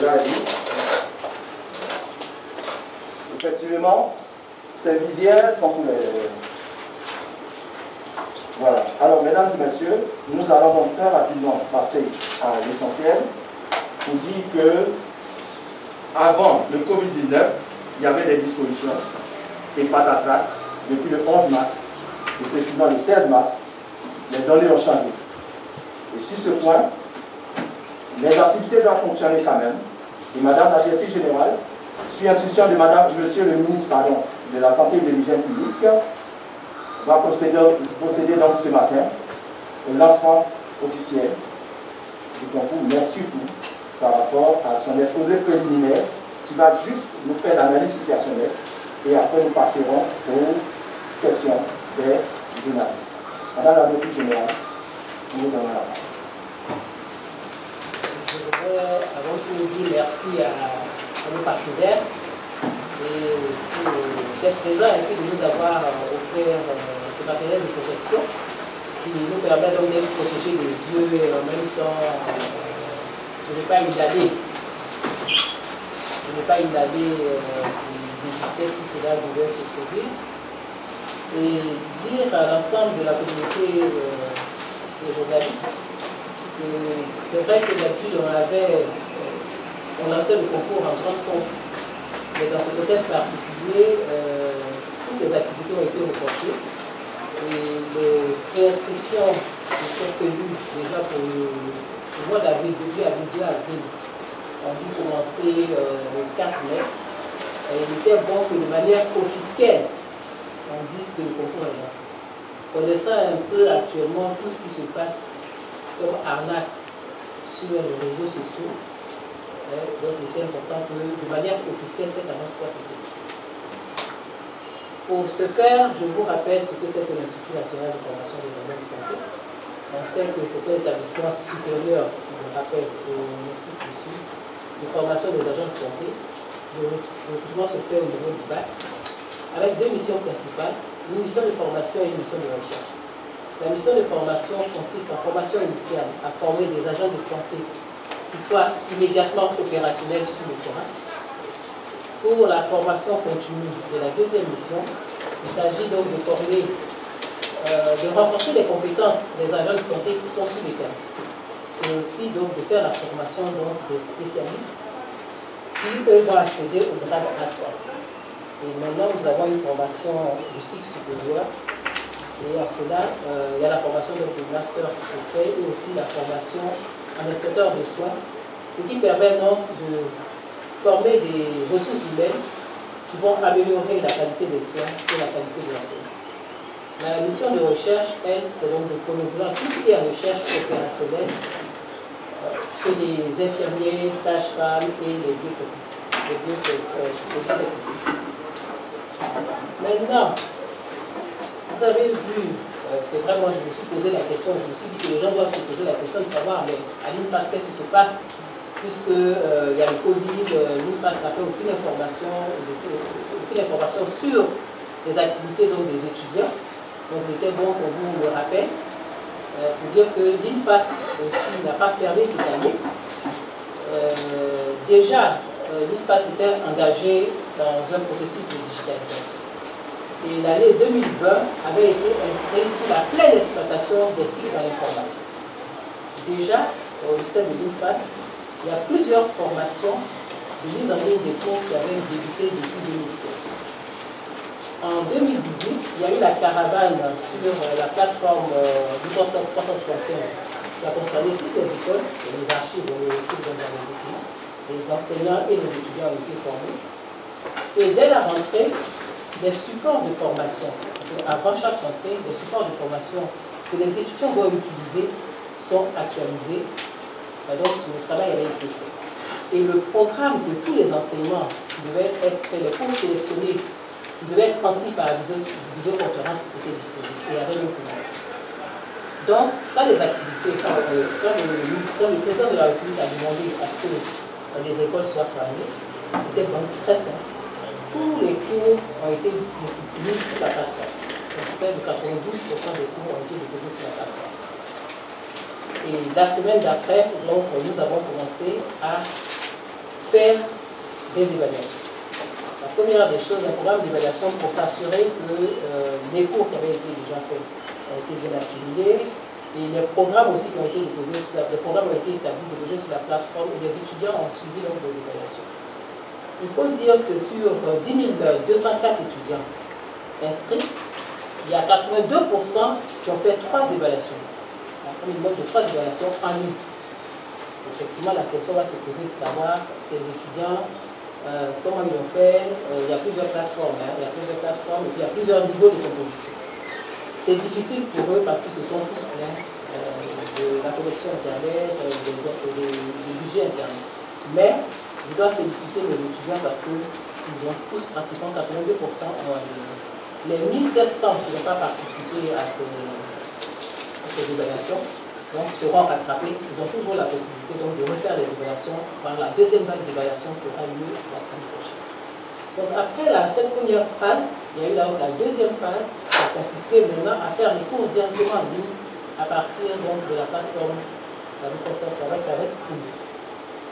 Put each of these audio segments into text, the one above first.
cela est dit. Effectivement, ces visières sont ouvertes. Voilà. Alors, mesdames et messieurs, nous allons donc très rapidement passer à l'essentiel pour dire que avant le Covid-19, il y avait des dispositions et patatras depuis le 11 mars, et précisément le 16 mars, les données ont changé. Et sur ce point, les activités doivent fonctionner quand même. Et Madame la Directrice Générale, sur instruction de Monsieur le Ministre de la Santé et de l'Hygiène publique, va procéder donc ce matin au lancement officiel du concours, mais surtout par rapport à son exposé préliminaire qui va juste nous faire l'analyse situationnelle et après nous passerons aux questions des journalistes. Madame la Directrice Générale, nous donnons la parole. Je voudrais avant tout dire merci à nos partenaires et aussi d'être présents et puis de nous avoir offert ce matériel de protection qui nous permet donc de protéger les yeux et en même temps de ne pas inhaler. De ne pas inhaler d'éviter si cela devait se produire. Et dire à l'ensemble de la communauté des journalistes que c'est vrai que d'habitude on lançait le concours en grande pompe. Mais dans ce contexte particulier, toutes les activités ont été reportées et les préinscriptions sont tenues déjà pour le mois d'avril, début avril, 2 avril, ont dû commencer le 4 mai. Et il était bon que de manière officielle, on dise que le concours est lancé. Connaissant un peu actuellement tout ce qui se passe comme arnaque sur les réseaux sociaux, donc il était important que de manière officielle cette annonce soit faite. Pour ce faire, je vous rappelle ce que c'est que l'Institut national de formation des agents de santé. On sait que c'est un établissement supérieur, je le rappelle, au ministère de formation des agents de santé. Le recrutement se fait au niveau du bac, avec 2 missions principales, une mission de formation et une mission de recherche. La mission de formation consiste en formation initiale à former des agents de santé qui soient immédiatement opérationnels sur le terrain. Pour la formation continue de la deuxième mission, il s'agit donc de former, de renforcer les compétences des agents de santé qui sont sur le terrain. Et aussi donc de faire la formation donc, des spécialistes qui eux vont accéder au grade A3. Et maintenant, nous avons une formation du cycle supérieur. Et en cela, il y a la formation du master qui se fait et aussi la formation en inspecteur de soins, ce qui permet donc de former des ressources humaines qui vont améliorer la qualité des soins et la qualité de l'enseignement. La mission de recherche, elle, c'est donc de promouvoir tout ce qui est recherche opérationnelle chez les infirmiers, sages-femmes et les biotechniciens. Maintenant, vous avez vu, c'est vrai, moi je me suis posé la question, je me suis dit que les gens doivent se poser la question de savoir, mais à l'INFAS, qu'est-ce qui se passe puisqu'il y a le Covid, l'INFAS n'a fait aucune information sur les activités donc, des étudiants. Donc il était bon qu'on vous le rappelle, pour dire que l'INFAS aussi n'a pas fermé cette année. Déjà, l'INFAS était engagé dans un processus de digitalisation. Et l'année 2020 avait été inscrite sous la pleine exploitation des titres à l'information. Déjà, au lycée de l'INFAS, il y a plusieurs formations de mise en ligne des cours qui avaient débuté depuis 2016. En 2018, il y a eu la caravane sur la plateforme du 375 qui a concerné toutes les écoles, les archives, les documents, les enseignants et les étudiants ont été formés. Et dès la rentrée, les supports de formation, parce qu'avant chaque rentrée, les supports de formation que les étudiants doivent utiliser sont actualisés. Et donc, le travail avait été fait. Et le programme de tous les enseignements qui devaient être faits, les cours sélectionnés, qui devaient être transmis par la visioconférence, étaient disponibles et avaient même commencé. Donc, dans les activités, quand le président de la République a demandé à ce que les écoles soient fermées, c'était donc très simple. Tous les cours ont été mis sur la plateforme. Donc, près de 92% des cours ont été déposés sur la plateforme. Et la semaine d'après, nous avons commencé à faire des évaluations. La première des choses, un programme d'évaluation pour s'assurer que les cours qui avaient été déjà faits ont été bien assimilés et les programmes aussi qui ont été déposés, les programmes ont été établis, déposés sur la plateforme et les étudiants ont suivi donc des évaluations. Il faut dire que sur 10 204 étudiants inscrits, il y a 82% qui ont fait 3 évaluations. Un minimum de 3 évaluations en ligne. Effectivement, la question va se poser de savoir ces étudiants, comment ils ont fait. Il y a plusieurs plateformes, il y a plusieurs plateformes et puis il y a plusieurs niveaux de composition. C'est difficile pour eux parce qu'ils se sont tous plaints de la connexion Internet, du budget Internet. Mais je dois féliciter les étudiants parce qu'ils ont tous pratiquement 82% en ligne. Les 1700 qui n'ont pas participé à ces évaluations donc, seront rattrapés. Ils ont toujours la possibilité donc, de refaire les évaluations par la deuxième vague d'évaluation qui aura lieu la semaine prochaine. Donc après cette première phase, il y a eu donc la deuxième phase qui a consisté maintenant à faire les cours directement en ligne à partir donc, de la plateforme Microsoft avec Teams.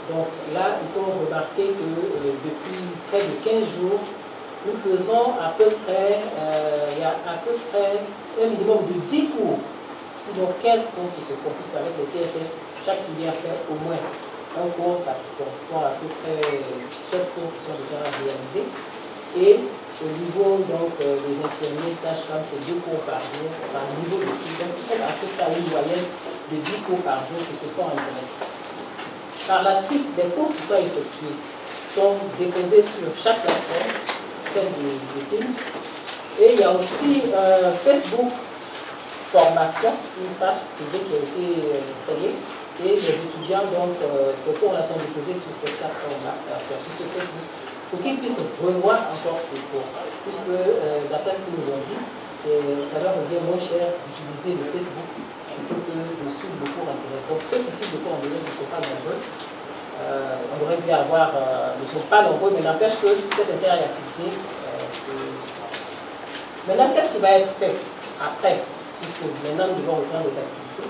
Donc là, il faut remarquer que depuis près de 15 jours, nous faisons à peu près, il y a à peu près un minimum de 10 cours, sinon 15 cours qui se composent avec les TSS. Chaque filière fait au moins un cours, ça correspond à peu près 7 cours qui sont déjà réalisés. Et au niveau donc, des infirmiers, sages-femmes, c'est 2 cours par jour, par niveau de cours. Donc nous sommes à peu près à une moyenne de 10 cours par jour qui se font en Internet. Par la suite, les cours qui sont effectués sont déposés sur chaque plateforme, celle de Teams. Et il y a aussi Facebook Formation, une phase privée qui a été créée. Et les étudiants, donc, ces cours-là sont déposés sur cette plateforme-là, sur ce Facebook, pour qu'ils puissent revoir encore ces cours. Puisque, d'après ce qu'ils nous ont dit, ça leur revient moins cher d'utiliser le Facebook plutôt que de suivre le cours en direct. Donc, ceux qui suivent le cours en direct ne sont pas nombreux. On aurait pu avoir, ne sont pas nombreux, mais n'empêche que cette interactivité se... Maintenant, qu'est-ce qui va être fait après, puisque maintenant nous devons reprendre les activités?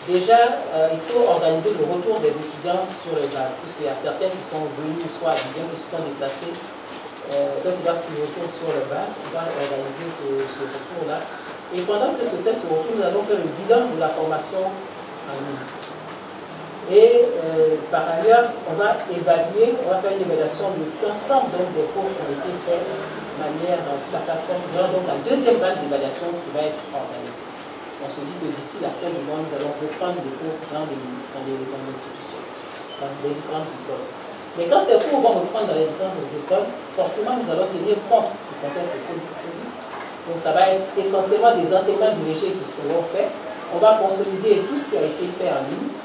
Déjà, il faut organiser le retour des étudiants sur les bases, puisqu'il y a certains qui sont venus, soit bien qui se sont déplacés, donc ils doivent qu'ils retournent sur les bases. On va organiser ce retour-là. Et pendant que se fait ce retour, nous allons faire le bilan de la formation en ligne. Et par ailleurs, on va évaluer, on va faire une évaluation de l'ensemble des cours qui ont été faits de manière sur la plateforme. Il y aura donc la deuxième vague d'évaluation qui va être organisée. On se dit que d'ici la fin du mois, nous allons reprendre les cours dans les institutions, dans les différentes écoles. Mais quand ces cours vont reprendre dans les différentes écoles, forcément, nous allons tenir compte du contexte de Covid. Donc, ça va être essentiellement des enseignements dirigés qui seront faits. On va consolider tout ce qui a été fait en ligne,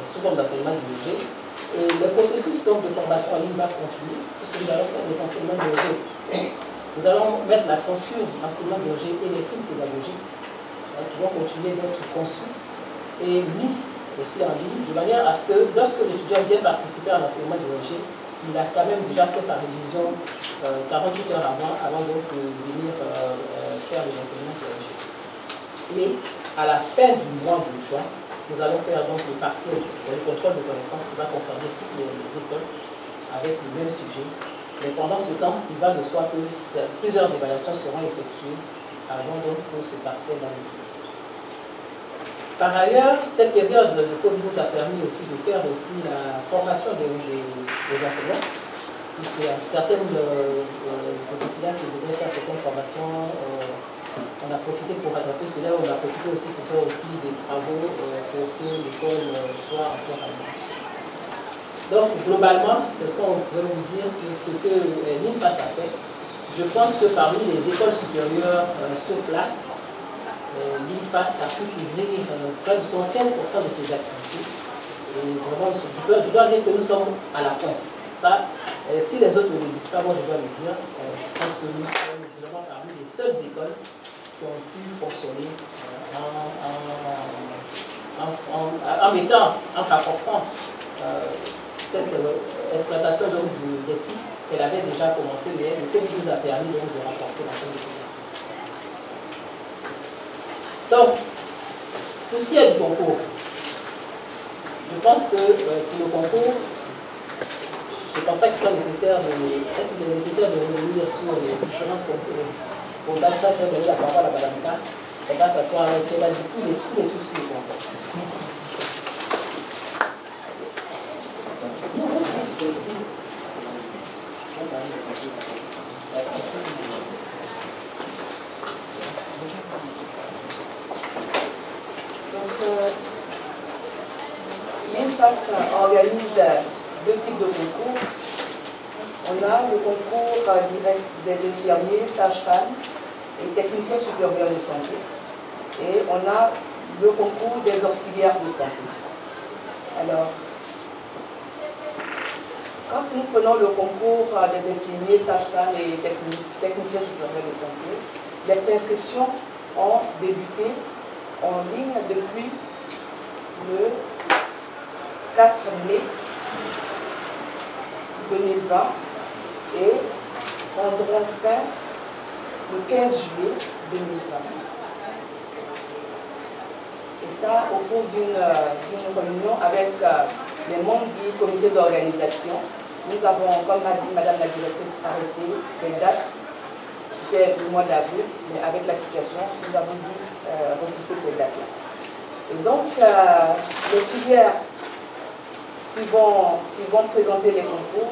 sous forme d'enseignement dirigé. Et le processus donc, de formation en ligne va continuer, puisque nous allons faire des enseignements dirigés. Nous allons mettre l'accent sur l'enseignement dirigé et les films pédagogiques qui vont continuer d'être conçus et mis aussi en ligne, de manière à ce que lorsque l'étudiant vient participer à l'enseignement dirigé, il a quand même déjà fait sa révision 48 heures avant donc de venir faire les enseignements dirigés. Et à la fin du mois de juin, nous allons faire donc le partiel, le contrôle de connaissances qui va concerner toutes les écoles avec le même sujet. Mais pendant ce temps, il va de soi que plusieurs évaluations seront effectuées avant donc que ce partiel ait lieu. Par ailleurs, cette période de Covid nous a permis aussi de faire aussi la formation des enseignants, puisqu'il y a certaines des enseignants qui devraient faire certaines formations. On a profité pour rattraper cela, on a profité aussi pour faire aussi des travaux pour que l'école soit encore à l'heure. Donc, globalement, c'est ce qu'on veut vous dire sur ce que l'INFAS a fait. Je pense que parmi les écoles supérieures sur place, l'INFAS a pu couvrir près de 75% de ses activités. Et vraiment, je dois dire que nous sommes à la pointe. Ça, si les autres ne le disent pas, moi je dois le dire. Je pense que nous sommes vraiment parmi les seules écoles qui ont pu fonctionner en renforçant cette exploitation des types qu'elle avait déjà commencé, mais le Covid nous a permis donc de renforcer l'ensemble de ces activités. Donc, pour ce qui est du concours, je pense que pour le concours, pas qu'il soit nécessaire de revenir sur les différents programmes. Ça, je vais donner la parole à Mme K. Et là, ça soit avec elle, tous les trucs sur le concours. l'INFAS organise deux types de concours. On a le concours direct des infirmiers, sages-femmes et techniciens supérieurs de santé. Et on a le concours des auxiliaires de santé. Alors, quand nous prenons le concours des infirmiers, sages-femmes et techniciens supérieurs de santé, les préinscriptions ont débuté en ligne depuis le 4 mai 2020 et prendront fin le 15 juillet 2020. Et ça au cours d'une réunion avec les membres du comité d'organisation. Nous avons, comme l'a dit Madame la directrice, arrêté les dates. C'était le mois d'avril, mais avec la situation, nous avons dû repousser ces dates-là. Et donc, les filières qui vont présenter les concours,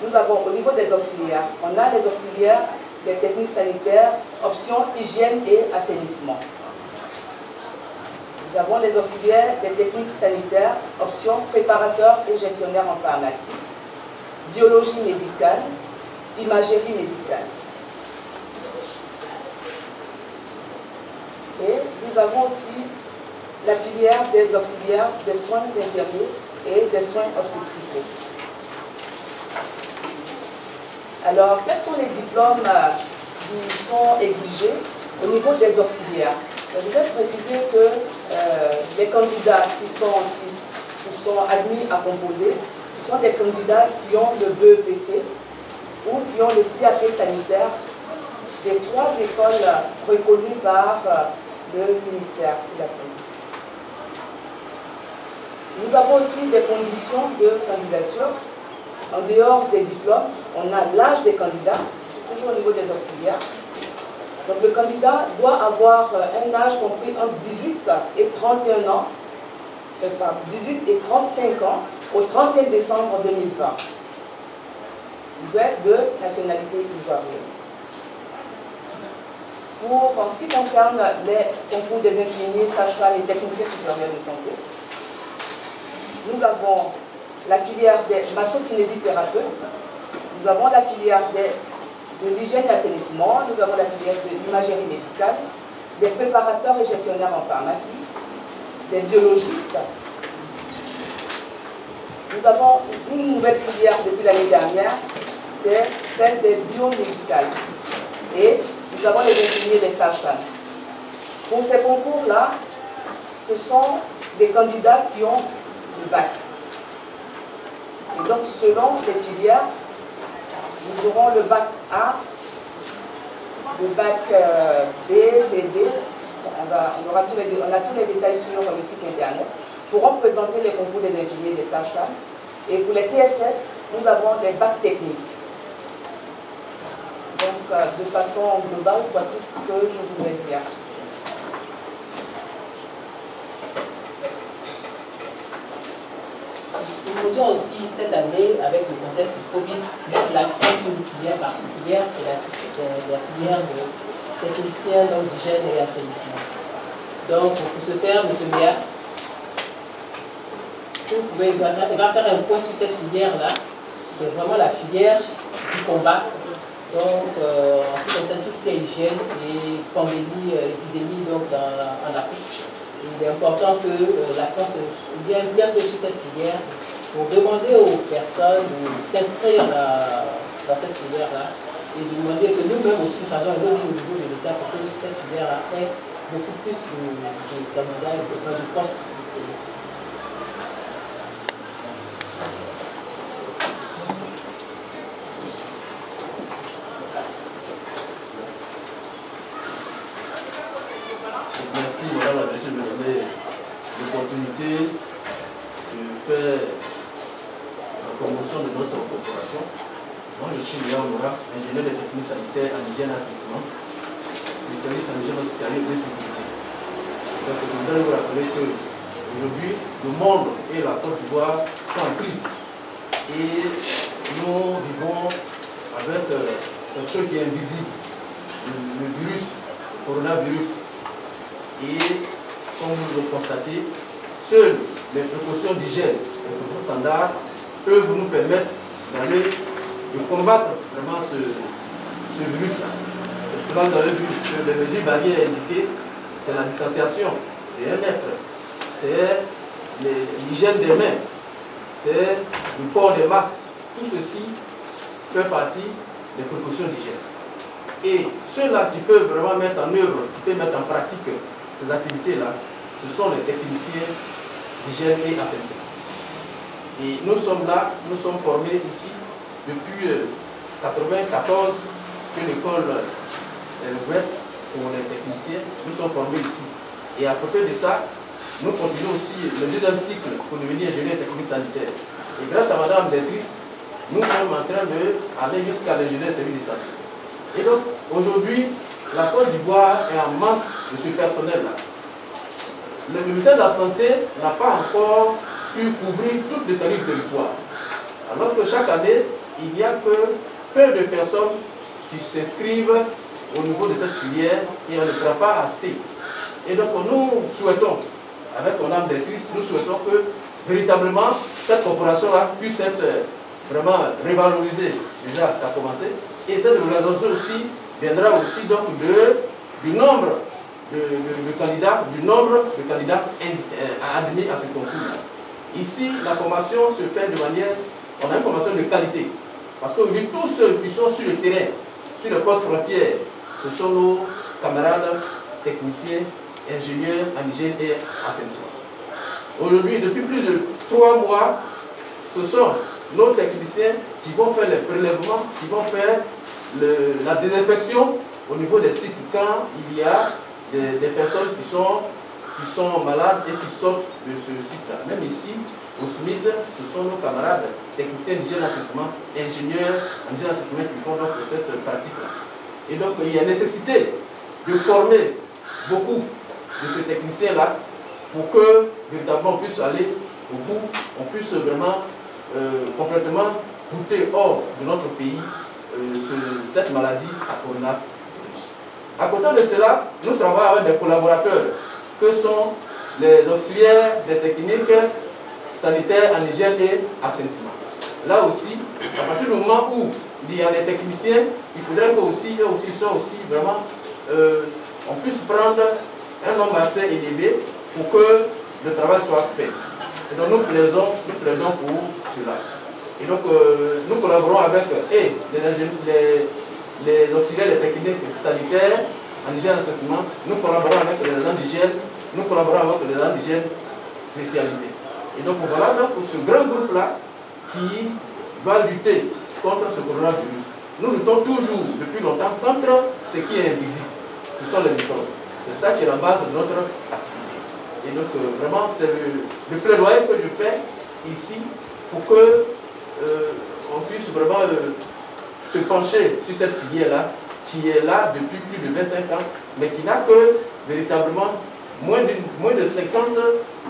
nous avons au niveau des auxiliaires, on a les auxiliaires des techniques sanitaires, options hygiène et assainissement. Nous avons les auxiliaires des techniques sanitaires, options préparateurs et gestionnaires en pharmacie, biologie médicale, imagerie médicale. Et nous avons aussi la filière des auxiliaires des soins infirmiers et des soins obstétricaux. Alors, quels sont les diplômes qui sont exigés au niveau des auxiliaires? Je vais préciser que les candidats qui sont admis à composer, ce sont des candidats qui ont le BEPC ou qui ont le CAP sanitaire des 3 écoles reconnues par le ministère de la Santé. Nous avons aussi des conditions de candidature. En dehors des diplômes, on a l'âge des candidats, toujours au niveau des auxiliaires. Donc le candidat doit avoir un âge compris entre 18 et 31 ans, enfin 18 et 35 ans, au 31 décembre 2020. Il doit être de nationalité ivoirienne. En ce qui concerne les concours des infirmiers, sages-femmes et techniciens supérieurs de santé, nous avons la filière des masso-kinésithérapeutes, nous avons la filière de l'hygiène et assainissement, nous avons la filière de l'imagerie médicale, des préparateurs et gestionnaires en pharmacie, des biologistes. Nous avons une nouvelle filière depuis l'année dernière, c'est celle des biomédicales. Et nous avons les infirmiers des sages-femmes. Pour ces concours-là, ce sont des candidats qui ont le bac. Et donc, selon les filières, nous aurons le bac A, le bac B, C, D. On a tous les détails sur le site internet. Pourront présenter les concours des infirmiers et des sages-femmes. Et pour les TSS, nous avons les bacs techniques. Donc, de façon globale, voici ce que je voudrais dire. Nous voudrions aussi cette année, avec le contexte du Covid, mettre l'accent sur une filière particulière, qui est la filière de technicien d'hygiène et assainissement. Donc, pour ce faire, M. Méa, si vous pouvez, il va faire un point sur cette filière-là, qui est vraiment la filière du combat. Donc, en ce qui concerne tout ce qui est hygiène et pandémie, épidémie donc en Afrique, il est important que l'accent soit bien fait sur cette filière pour demander aux personnes de s'inscrire dans cette filière-là et de demander que nous-mêmes aussi nous faisons un au niveau de l'État pour que cette filière-là ait beaucoup plus de candidats et de postes distribués. Merci Madame la directrice de me donner l'opportunité de faire promotion de notre corporation. Moi, je suis Léa Honora, ingénieur de technique sanitaire en hygiène et assainissement, spécialiste en hygiène hospitalière et de sécurité. Donc, je voudrais vous rappeler qu'aujourd'hui, le monde et la Côte d'Ivoire sont en crise. Et nous vivons avec quelque chose qui est invisible, le virus, le coronavirus. Et comme vous le constatez, seules les précautions d'hygiène, les précautions standards, peuvent nous permettre d'aller de combattre vraiment ce virus-là. C'est souvent dans le but que les mesures barrières indiquées, c'est la distanciation de 1 mètre, c'est l'hygiène des mains, c'est le port des masques. Tout ceci fait partie des précautions d'hygiène. Et ceux-là qui peuvent vraiment mettre en œuvre, qui peuvent mettre en pratique ces activités-là, ce sont les techniciens d'hygiène et assainissement. Et nous sommes là, nous sommes formés ici depuis 1994 que l'école web pour les techniciens, nous sommes formés ici. Et à côté de ça, nous continuons aussi le 2e cycle pour devenir ingénieur technique sanitaire. Et grâce à Madame Béatrice, nous sommes en train d'aller jusqu'à l'ingénieur service de santé. Et donc, aujourd'hui, la Côte d'Ivoire est en manque de ce personnel-là. Le ministère de la Santé n'a pas encore pu couvrir toute l'étendue du territoire. Alors que chaque année, il n'y a que peu de personnes qui s'inscrivent au niveau de cette filière et on ne fera pas assez. Et donc nous souhaitons, avec Madame Béatrice, nous souhaitons que véritablement cette corporation-là puisse être vraiment revalorisée. Déjà, ça a commencé. Et cette revalorisation aussi viendra aussi donc du nombre de candidats, admis à ce concours. Ici, la formation se fait de manière, on a une formation de qualité. Parce qu'aujourd'hui, tous ceux qui sont sur le terrain, sur le poste frontière, ce sont nos camarades techniciens, ingénieurs en hygiène et assainissement. Aujourd'hui, depuis plus de 3 mois, ce sont nos techniciens qui vont faire les prélèvements, qui vont faire la désinfection au niveau des sites quand il y a des personnes qui sont malades et qui sortent de ce site-là. Même ici, au SMIT, ce sont nos camarades techniciens d'hygiène assainissement, ingénieurs en hygiène assainissement qui font donc cette pratique-là. Et donc, il y a nécessité de former beaucoup de ces techniciens-là pour que véritablement on puisse aller au bout, on puisse vraiment complètement goûter hors de notre pays cette maladie à coronavirus. À côté de cela, nous travaillons avec des collaborateurs que sont les auxiliaires des techniques sanitaires en hygiène et assainissement. Là aussi, à partir du moment où il y a des techniciens, il faudrait qu'eux aussi soient aussi vraiment, on puisse prendre un nombre assez élevé pour que le travail soit fait. Et donc nous plaidons pour cela. Et donc nous collaborons avec les auxiliaires des techniques sanitaires en hygiène et assainissement, nous collaborons avec les agents d'hygiène, nous collaborons avec les agents d'hygiène spécialisés. Et donc voilà donc ce grand groupe-là qui va lutter contre ce coronavirus. Nous luttons toujours depuis longtemps contre ce qui est invisible. Ce sont les microbes. C'est ça qui est la base de notre activité. Et donc vraiment c'est le plaidoyer que je fais ici pour que on puisse vraiment se pencher sur cette filière-là qui est là depuis plus de 25 ans, mais qui n'a que véritablement moins de 50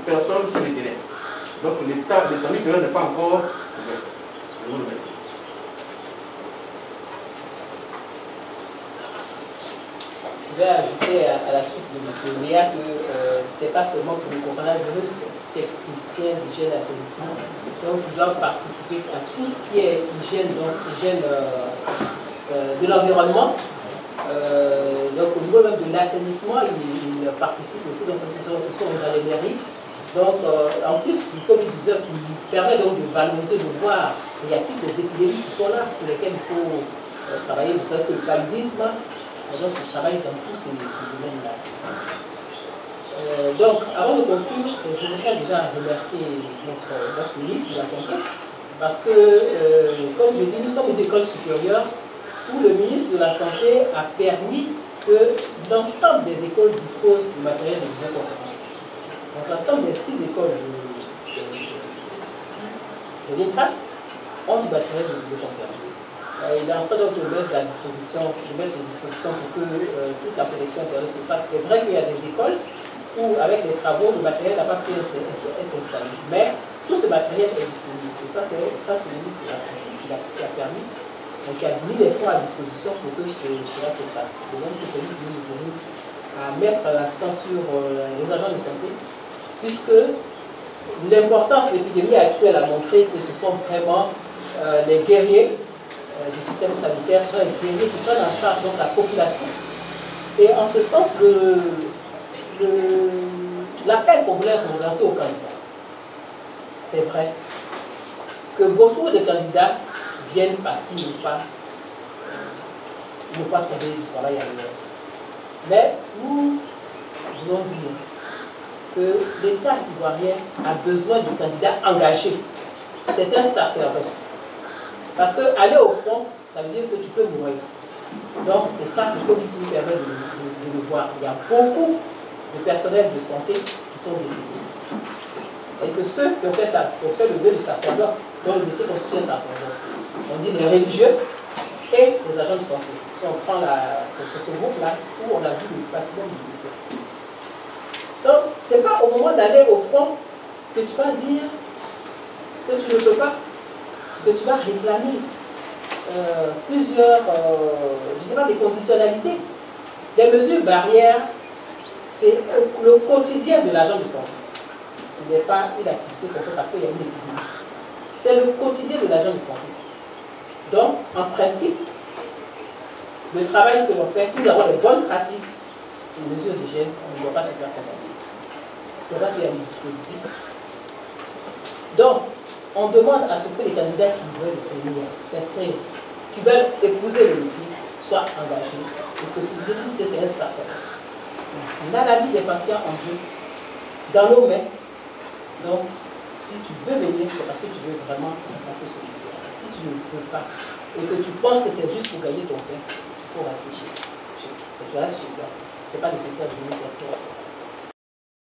personnes sur le terrain. Donc l'étendue du terrain n'est pas encore ouvert. Je vous remercie. Je vais ajouter à la suite de M. Léa que ce n'est pas seulement pour le coronavirus, techniciens d'hygiène et assainissement, donc ils doivent participer à tout ce qui est hygiène, donc hygiène de l'environnement. Donc au niveau même de l'assainissement, ils participent aussi, donc ils sont dans les mairies. Donc en plus du Covid-19 qui permet donc de valoriser, de voir qu'il y a toutes les épidémies qui sont là, pour lesquelles il faut travailler, ne serait-ce que le paludisme. Donc ils travaillent dans tous ces domaines-là. Donc avant de conclure, je voudrais déjà remercier notre ministre de la Santé, parce que, comme je dis, nous sommes une école supérieure où le ministre de la Santé a permis que l'ensemble des écoles disposent du matériel de visioconférence. Donc l'ensemble des 6 écoles de l'INFAS ont du matériel de vidéoconférence. Il est en train donc de mettre des dispositions pour que toute la connexion Internet se fasse. C'est vrai qu'il y a des écoles où, avec les travaux, le matériel n'a pas pu être installé. Mais tout ce matériel est disponible. Et ça, c'est grâce au ministre de la Santé qui a permis, donc qui a mis les fonds à disposition pour que cela se passe. Et donc, c'est lui qui nous autorise à mettre l'accent sur les agents de santé, puisque l'importance de l'épidémie actuelle a montré que ce sont vraiment les guerriers du système sanitaire, ce sont les guerriers qui prennent en charge donc, la population. Et en ce sens, l'appel qu'on voulait lancer aux candidats, c'est vrai que beaucoup de candidats viennent parce qu'ils n'ont pas trouvé du travail ailleurs. Mais nous voulons dire que l'État ivoirien a besoin de candidats engagés. C'est un sacerdoce. Parce qu'aller au front, ça veut dire que tu peux mourir. Donc, c'est ça que le Covid nous permet de le voir. Il y a beaucoup de personnel de santé qui sont décédés. Et que ceux qui ont fait ça, qui ont fait le vœu du sacerdoce, dont le métier constitue un sacerdoce, on dit les religieux et les agents de santé. Si on prend c'est ce groupe-là où on a vu le maximum du décès. Donc, ce n'est pas au moment d'aller au front que tu vas dire que tu ne peux pas, que tu vas réclamer plusieurs, je ne sais pas, des conditionnalités. Les mesures barrières, c'est le quotidien de l'agent de santé. Ce n'est pas une activité qu'on fait parce qu'il y a une épidémie. C'est le quotidien de l'agent de santé. Donc, en principe, le travail que l'on fait, si nous avons les bonnes pratiques, les mesures d'hygiène, on ne doit pas se faire contaminer. C'est vrai qu'il y a des dispositifs. Donc, on demande à ce que les candidats qui veulent venir s'inscrire, qui veulent épouser le métier, soient engagés et que se disent que c'est un sacerdoce. On a la vie des patients en jeu, dans nos mains. Donc, si tu veux venir, c'est parce que tu veux vraiment passer ce métier. Si tu ne veux pas et que tu penses que c'est juste pour gagner ton pain, il faut rester chez toi. Tu restes chez toi. Ce n'est pas nécessaire de venir s'inscrire.